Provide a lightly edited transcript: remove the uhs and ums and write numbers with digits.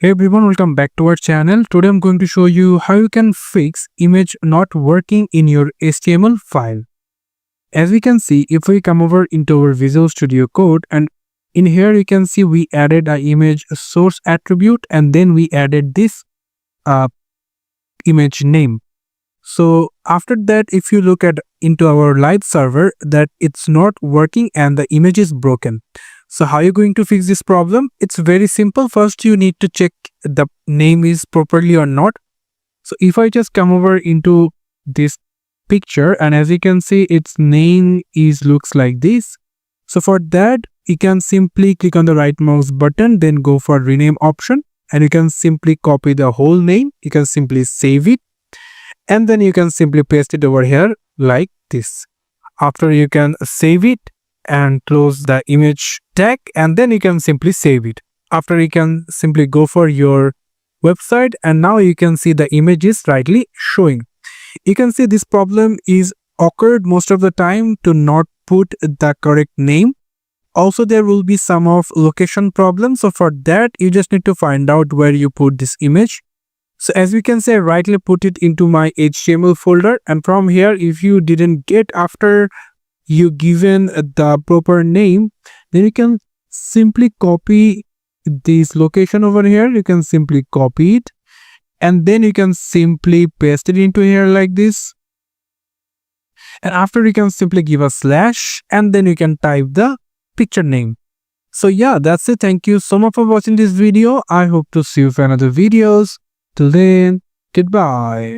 Hey everyone, welcome back to our channel. Today I'm going to show you how you can fix image not working in your HTML file. As we can see, if we come over into our Visual Studio Code, and in here you can see we added an image source attribute and then we added this image name. So after that, if you look at into our live server, that it's not working and the image is broken. So how are you going to fix this problem? It's very simple. First, you need to check the name is properly or not. So if I just come over into this picture, and as you can see, its name looks like this. So for that, you can simply click on the right mouse button, then go for rename option, and you can simply copy the whole name. You can simply save it, and then you can simply paste it over here like this. After you can save it and close the image tag, and then you can simply save it. After you can simply go for your website, and now you can see the image is rightly showing. You can see this problem is occurred most of the time to not put the correct name. Also, there will be some of location problems. So for that, you just need to find out where you put this image. So as we can say, rightly put it into my HTML folder, and from here, if you didn't get after you given the proper name, then you can simply copy this location over here. You can simply copy it, and then you can simply paste it into here like this. And after, you can simply give a slash, and then you can type the picture name. So yeah, that's it. Thank you so much for watching this video. I hope to see you for another videos. Till then, goodbye.